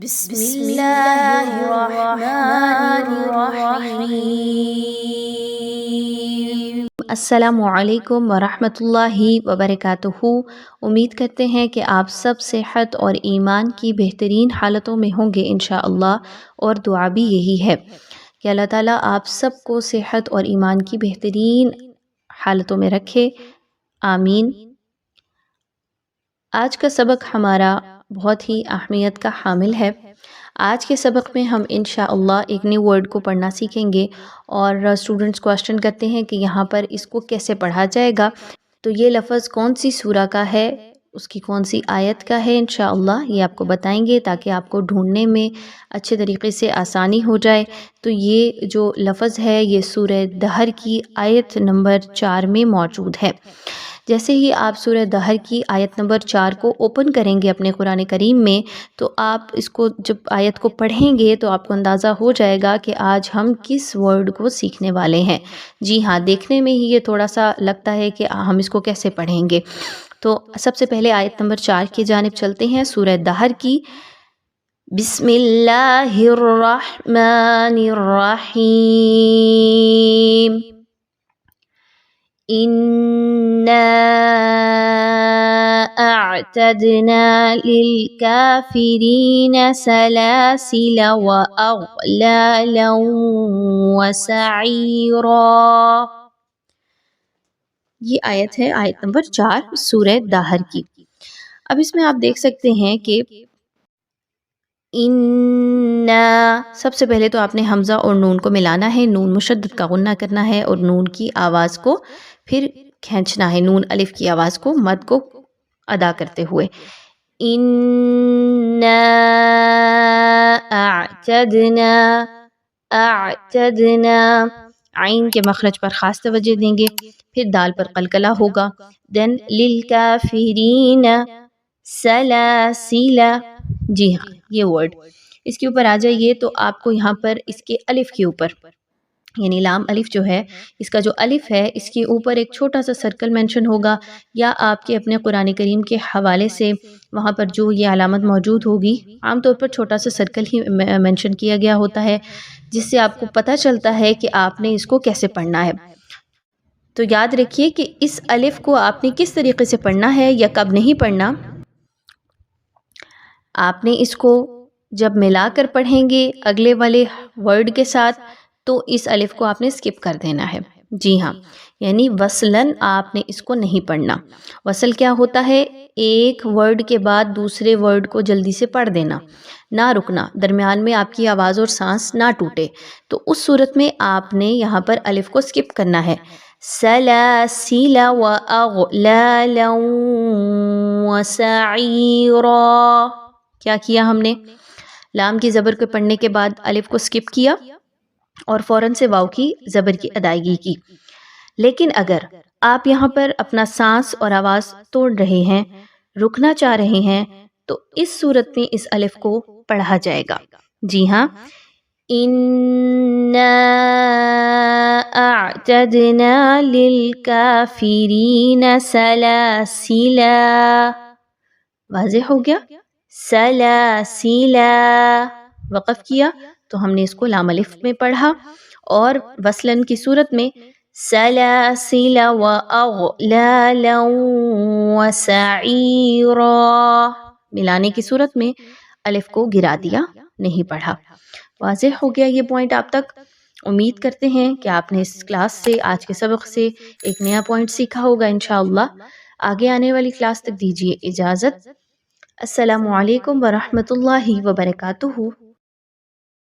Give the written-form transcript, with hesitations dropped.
بسم اللہ الرحمن الرحیم۔ السلام علیکم ورحمۃ اللہ وبرکاتہ۔ امید کرتے ہیں کہ آپ سب صحت اور ایمان کی بہترین حالتوں میں ہوں گے انشاءاللہ، اور دعا بھی یہی ہے کہ اللہ تعالیٰ آپ سب کو صحت اور ایمان کی بہترین حالتوں میں رکھے، آمین۔ آج کا سبق ہمارا بہت ہی اہمیت کا حامل ہے۔ آج کے سبق میں ہم انشاءاللہ ایک نیو ورڈ کو پڑھنا سیکھیں گے، اور اسٹوڈنٹس کوسچن کرتے ہیں کہ یہاں پر اس کو کیسے پڑھا جائے گا۔ تو یہ لفظ کون سی سورہ کا ہے، اس کی کون سی آیت کا ہے، انشاءاللہ یہ آپ کو بتائیں گے تاکہ آپ کو ڈھونڈنے میں اچھے طریقے سے آسانی ہو جائے۔ تو یہ جو لفظ ہے یہ سورہ دہر کی آیت نمبر 4 میں موجود ہے۔ جیسے ہی آپ سورہ دہر کی آیت نمبر 4 کو اوپن کریں گے اپنے قرآن کریم میں، تو آپ اس کو جب آیت کو پڑھیں گے تو آپ کو اندازہ ہو جائے گا کہ آج ہم کس ورڈ کو سیکھنے والے ہیں۔ جی ہاں، دیکھنے میں ہی یہ تھوڑا سا لگتا ہے کہ ہم اس کو کیسے پڑھیں گے۔ تو سب سے پہلے آیت نمبر 4 کی جانب چلتے ہیں، سورہ دہر کی۔ بسم اللہ الرحمن الرحیم۔ إِنَّا أَعْتَدْنَا لِلْكَافِرِينَ سَلَاسِلَ وَأَغْلَالًا وَسَعِيرًا۔ یہ آیت ہے آیت نمبر 4 سورہ دہر کی۔ اب اس میں آپ دیکھ سکتے ہیں کہ اِنَّا، سب سے پہلے تو آپ نے حمزہ اور نون کو ملانا ہے، نون مشدد کا غنہ کرنا ہے اور نون کی آواز کو پھر کھینچنا ہے، نون الف کی آواز کو، مد کو ادا کرتے ہوئے۔ اِنَّا اعتدنا، اعتدنا، عین کے مخرج پر خاص توجہ دیں گے، پھر دال پر قلقلہ ہوگا، دین للکافرین سلاسل۔ جی ہاں، یہ ورڈ اس کے اوپر آ جائیے تو آپ کو یہاں پر اس کے الف کے اوپر، یعنی لام الف جو ہے، اس کا جو الف ہے اس کے اوپر ایک چھوٹا سا سرکل مینشن ہوگا، یا آپ کے اپنے قرآن کریم کے حوالے سے وہاں پر جو یہ علامت موجود ہوگی، عام طور پر چھوٹا سا سرکل ہی مینشن کیا گیا ہوتا ہے، جس سے آپ کو پتہ چلتا ہے کہ آپ نے اس کو کیسے پڑھنا ہے۔ تو یاد رکھیے کہ اس الف کو آپ نے کس طریقے سے پڑھنا ہے یا کب نہیں پڑھنا۔ آپ نے اس کو جب ملا کر پڑھیں گے اگلے والے ورڈ کے ساتھ تو اس الف کو آپ نے سکپ کر دینا ہے۔ جی ہاں، یعنی وصلاً آپ نے اس کو نہیں پڑھنا۔ وصل کیا ہوتا ہے؟ ایک ورڈ کے بعد دوسرے ورڈ کو جلدی سے پڑھ دینا، نہ رکنا، درمیان میں آپ کی آواز اور سانس نہ ٹوٹے۔ تو اس صورت میں آپ نے یہاں پر الف کو سکپ کرنا ہے۔ سلاسل واغلالا وسعیرا۔ کیا کیا ہم نے؟ لام کی زبر کو پڑھنے کے بعد الف کو سکپ کیا اور فوراً سے واو کی زبر کی ادائیگی کی۔ لیکن اگر آپ یہاں پر اپنا سانس اور آواز توڑ رہے ہیں، رکنا چاہ رہے ہیں، تو اس صورت میں اس الف کو پڑھا جائے گا۔ جی ہاں، اِنَّا أَعْتَدْنَا لِلْكَافِرِينَ سَلَاسِلَ۔ واضح ہو گیا؟ سلاسل، وقف کیا تو ہم نے اس کو لام الف میں پڑھا، اور وصلاً کی صورت میں سلاسل واغلالا وسعیرا، ملانے کی صورت میں الف کو گرا دیا، نہیں پڑھا۔ واضح ہو گیا یہ پوائنٹ آپ تک؟ امید کرتے ہیں کہ آپ نے اس کلاس سے، آج کے سبق سے ایک نیا پوائنٹ سیکھا ہوگا انشاءاللہ۔ آگے آنے والی کلاس تک دیجیے اجازت۔ السلام علیکم ورحمۃ اللہ وبرکاتہ۔